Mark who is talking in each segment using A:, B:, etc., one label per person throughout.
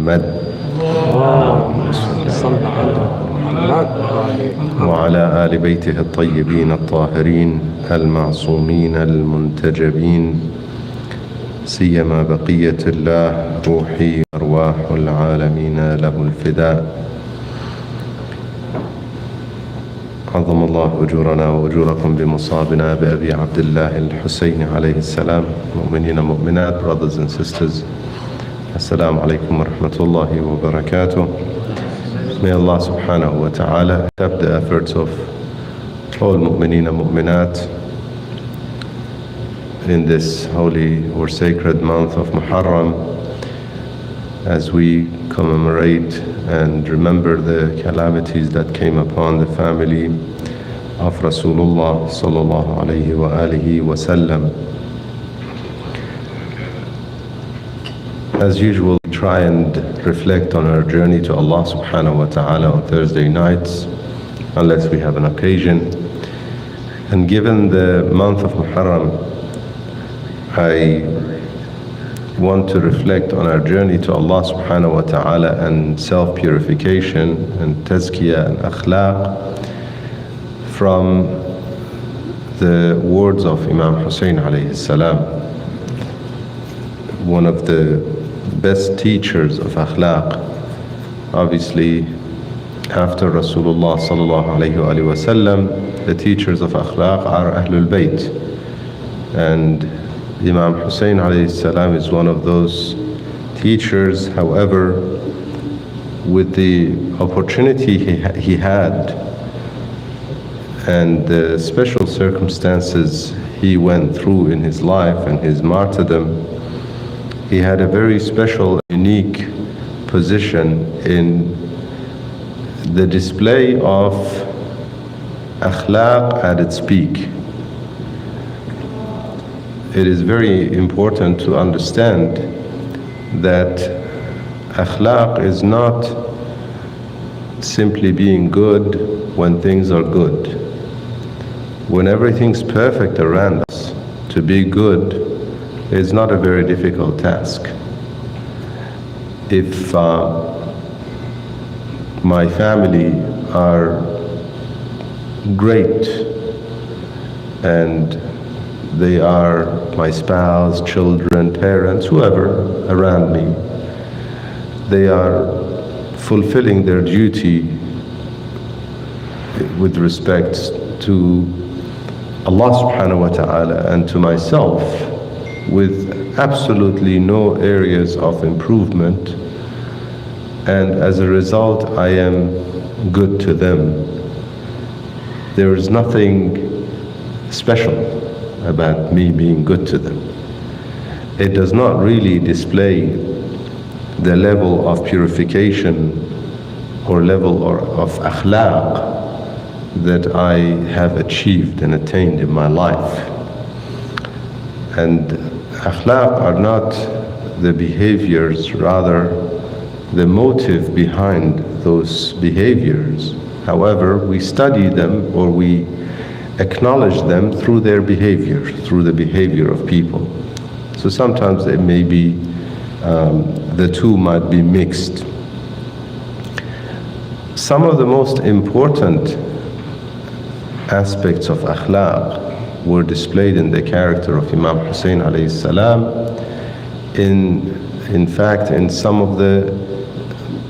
A: محمد
B: اللهم صل على محمد
A: وعلى آل بيته الطيبين الطاهرين المعصومين المنتجبين سيما بقية الله روحي أرواح العالمين له الفداء. عظم الله أجورنا وأجوركم بمصابنا بأبي عبد الله الحسين عليه السلام. مؤمنين مؤمنات, brothers and sisters, Assalamu alaikum wa rahmatullahi wa barakatuh. May Allah subhanahu wa ta'ala accept the efforts of all mu'mineen and mu'minat in this holy or sacred month of Muharram, as we commemorate and remember the calamities that came upon the family of Rasulullah sallallahu alayhi wa alihi wa sallam. As usual, we try and reflect on our journey to Allah subhanahu wa ta'ala on Thursday nights, unless we have an occasion. And given the month of Muharram, I want to reflect on our journey to Allah subhanahu wa ta'ala and self-purification and tazkiyah and akhlaq from the words of Imam Hussein alayhi salam, one of the best teachers of akhlaq. Obviously, after Rasulullah sallallahu alayhi wa sallam, the teachers of akhlaq are Ahlul Bayt, and Imam Hussein alayhi salam is one of those teachers. However, with the opportunity he had and the special circumstances he went through in his life and his martyrdom, he had a very special, unique position in the display of akhlaq at its peak. It is very important to understand that akhlaq is not simply being good when things are good. When everything's perfect around us, to be good is not a very difficult task. If my family are great and they are my spouse, children, parents, whoever around me, they are fulfilling their duty with respect to Allah subhanahu wa ta'ala and to myself, with absolutely no areas of improvement, and as a result I am good to them. There is nothing special about me being good to them. It does not really display the level of purification or level of akhlaq that I have achieved and attained in my life. And akhlaq are not the behaviors, rather the motive behind those behaviors. However, we study them or we acknowledge them through their behavior, through the behavior of people. So sometimes it may be, the two might be mixed. Some of the most important aspects of akhlaq were displayed in the character of Imam Hussein alayhi salam. In fact, in some of the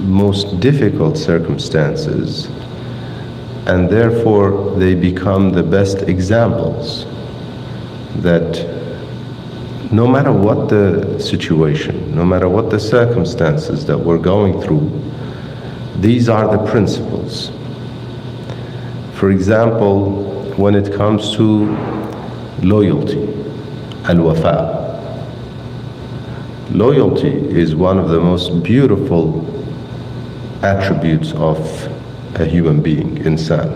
A: most difficult circumstances, and therefore they become the best examples that no matter what the situation, no matter what the circumstances that we're going through, these are the principles. For example, when it comes to loyalty, al-wafa. Loyalty is one of the most beautiful attributes of a human being, insan.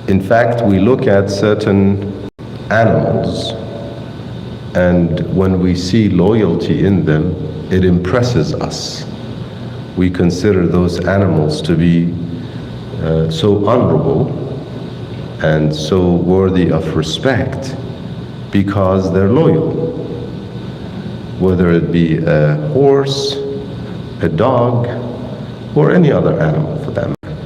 A: In fact, we look at certain animals, and when we see loyalty in them, it impresses us. We consider those animals to be so honorable and so worthy of respect because they're loyal. Whether it be a horse, a dog, or any other animal for that matter.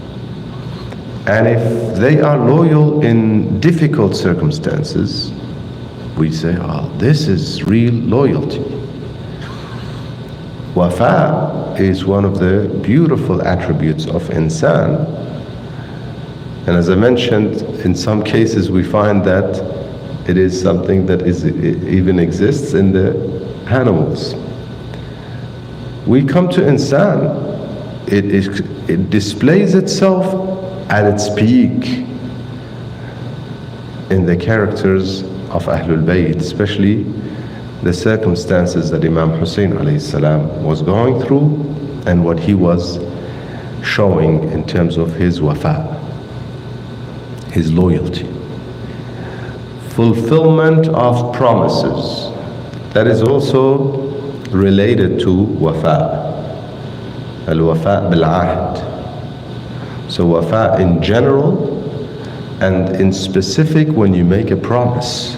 A: And if they are loyal in difficult circumstances, we say, oh, this is real loyalty. Wafa is one of the beautiful attributes of insan. And as I mentioned, in some cases we find that it is something that even exists in the animals. We come to insan, it displays itself at its peak in the characters of Ahlul Bayt, especially the circumstances that Imam Hussein alayhi salam was going through and what he was showing in terms of his wafa, his loyalty. Fulfillment of promises, that is also related to wafa. Al-wafa bil-ahd. So wafa in general and in specific when you make a promise.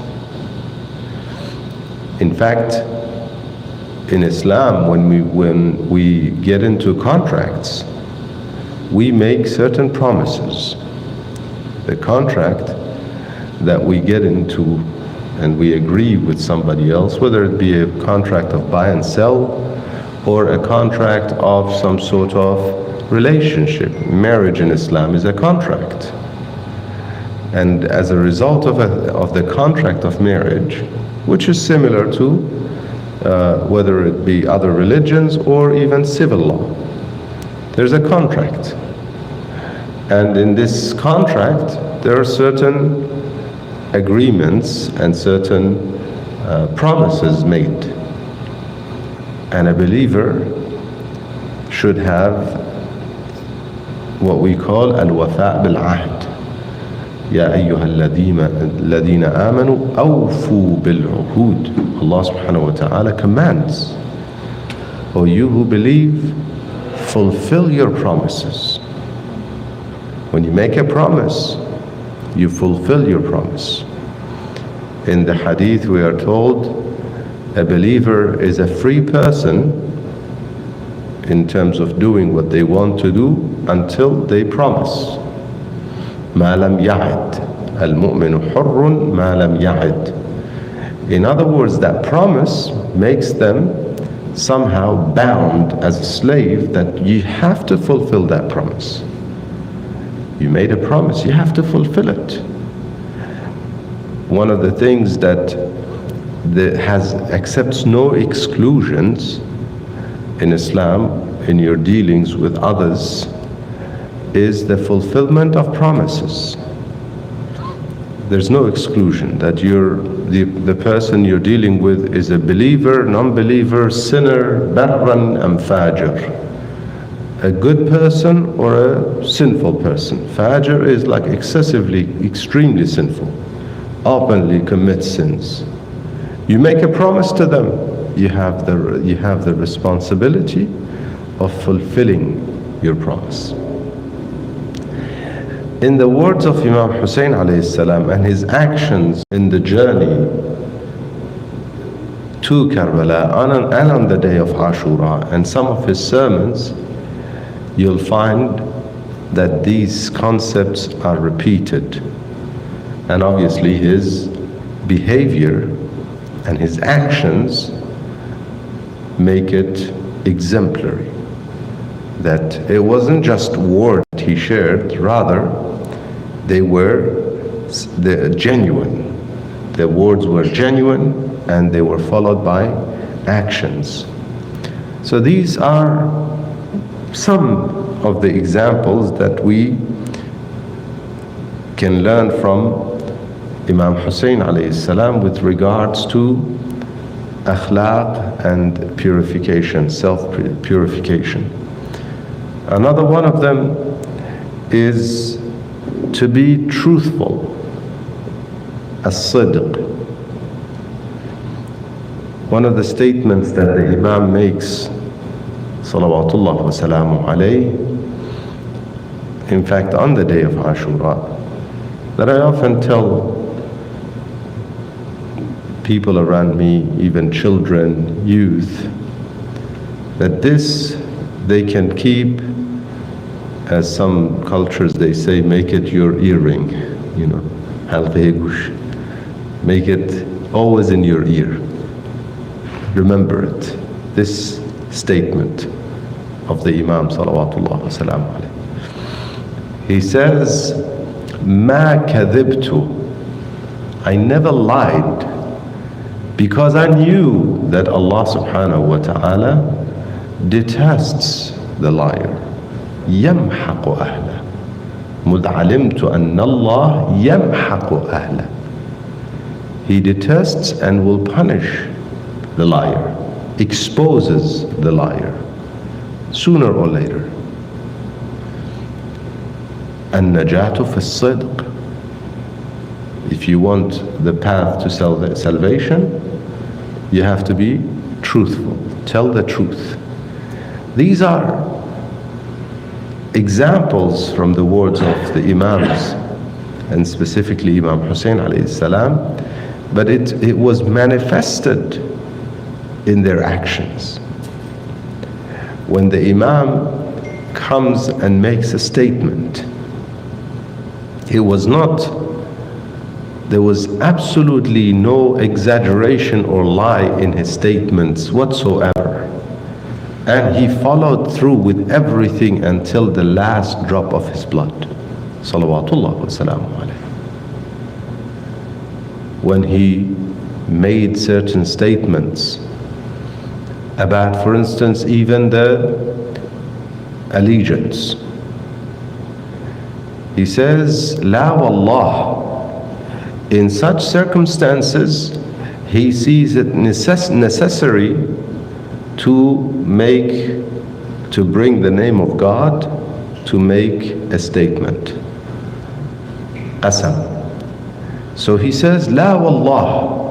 A: In fact, in Islam, when we get into contracts, we make certain promises. The contract that we get into and we agree with somebody else, whether it be a contract of buy and sell or a contract of some sort of relationship. Marriage in Islam is a contract. And as a result of the contract of marriage, which is similar to whether it be other religions or even civil law, there's a contract. And in this contract, there are certain agreements and certain promises made. And a believer should have what we call al-wafa bil-ahd. Ya ayyuha alladhina amanu awfu bil-uhud. Allah subhanahu wa ta'ala commands, O you who believe, fulfill your promises. When you make a promise, you fulfill your promise. In the hadith we are told a believer is a free person in terms of doing what they want to do until they promise. ما لم يعد المؤمن حر ما لم يعد. In other words, that promise makes them somehow bound as a slave, that you have to fulfill that promise. You made a promise, you have to fulfill it. One of the things that accepts no exclusions in Islam in your dealings with others is the fulfillment of promises. There's no exclusion that the person you're dealing with is a believer, non-believer, sinner, barran am fajr, a good person or a sinful person. Fajr is like excessively, extremely sinful, openly commits sins. You make a promise to them, you have the responsibility of fulfilling your promise. In the words of Imam Hussein alayhi salam and his actions in the journey to Karbala and on the day of Ashura, and some of his sermons, you'll find that these concepts are repeated. And obviously his behavior and his actions make it exemplary. That it wasn't just words he shared, rather they were genuine. The words were genuine and they were followed by actions. So these are some of the examples that we can learn from Imam Hussein alayhi salam with regards to akhlaq and purification, self-purification. Another one of them is to be truthful, as-sidq. One of the statements that the Imam makes, salawatullah wa salamu alayhi, in fact on the day of Ashura, that I often tell people around me, even children, youth, that this they can keep, as some cultures they say, make it your earring, you know, halqe gush. Make it always in your ear. Remember it. This statement of the Imam salawatullah wa salam alayhi. He says, Ma kadhibtu. I never lied because I knew that Allah subhanahu wa ta'ala detests the liar. يمحق أهله. مذ علمت أن الله يمحق أهله. He detests and will punish the liar, exposes the liar, sooner or later. النجاة في الصدق. If you want the path to salvation, you have to be truthful. Tell the truth. These are examples from the words of the Imams, and specifically Imam Hussein alayhi salam, but it was manifested in their actions. When the Imam comes and makes a statement, there was absolutely no exaggeration or lie in his statements whatsoever. And he followed through with everything until the last drop of his blood. Salawatullah wa salamu alayhi. When he made certain statements about, for instance, even the allegiance. He says, La wallah. In such circumstances, he sees it necessary to bring the name of God, to make a statement. Qasam. So he says, La wallah.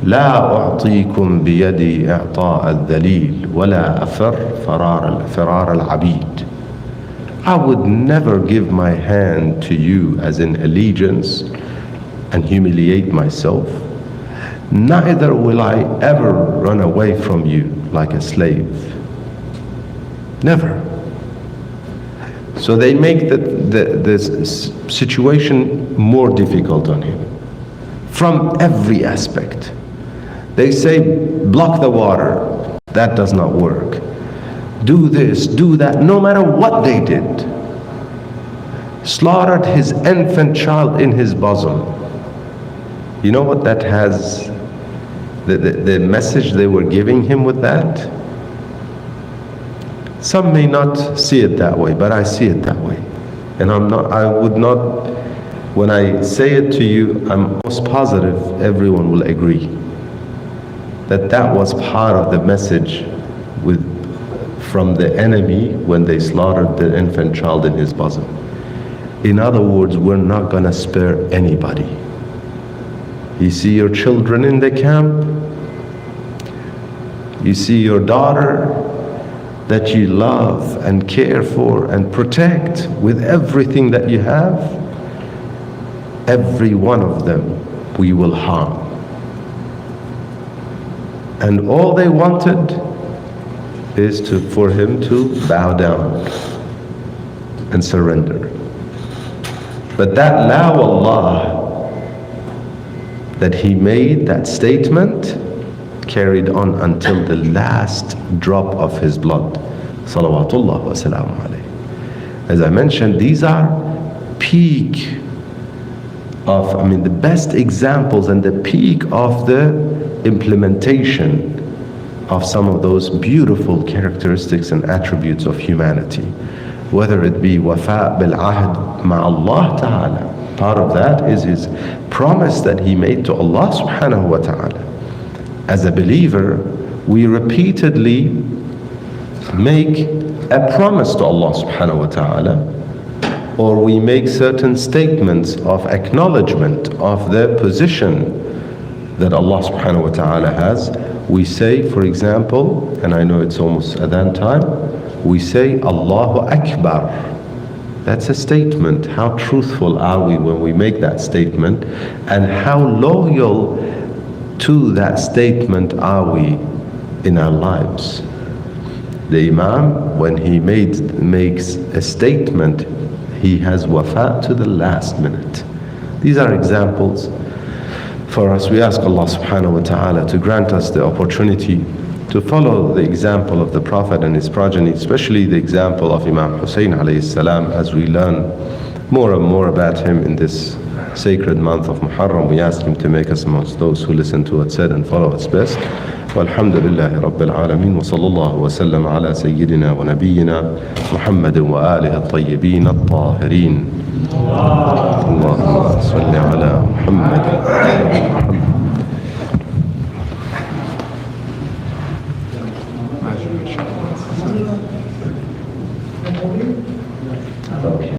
A: لا أعطيكم بيدي إعطاء الذليل ولا أفر فرار العبيد. I would never give my hand to you as in allegiance and humiliate myself. Neither will I ever run away from you like a slave. Never. So they make the situation more difficult on him from every aspect. They say, block the water. That does not work. Do this, do that, no matter what they did. Slaughtered his infant child in his bosom. You know what that has, the message they were giving him with that? Some may not see it that way, but I see it that way. And I would not, when I say it to you, I'm most positive everyone will agree that was part of the message from the enemy when they slaughtered the infant child in his bosom. In other words, we're not going to spare anybody. You see your children in the camp, you see your daughter that you love and care for and protect with everything that you have, every one of them we will harm. And all they wanted is for him to bow down and surrender. But that la wallah that he made, that statement, carried on until the last drop of his blood. Salawatullah wa salamu alayhi. As I mentioned, these are peak of, the best examples and the peak of the implementation of some of those beautiful characteristics and attributes of humanity. Whether it be wafa bil ahd ma Allah ta'ala. Part of that is his promise that he made to Allah subhanahu wa ta'ala. As a believer, we repeatedly make a promise to Allah subhanahu wa ta'ala, or we make certain statements of acknowledgement of the position that Allah subhanahu wa ta'ala has. We say, for example, and I know it's almost adhan time, we say Allahu Akbar. That's a statement. How truthful are we when we make that statement, and how loyal to that statement are we in our lives? The Imam, when he makes a statement, he has wafa to the last minute. These are examples for us. We ask Allah subhanahu wa ta'ala to grant us the opportunity to follow the example of the Prophet and his progeny, especially the example of Imam Hussein alayhi salam, as we learn more and more about him in this sacred month of Muharram. We ask him to make us amongst those who listen to what's said and follow what's best. والحمد لله رب العالمين وصلى الله وسلم على سيدنا ونبينا محمد وآله الطيبين الطاهرين. اللهم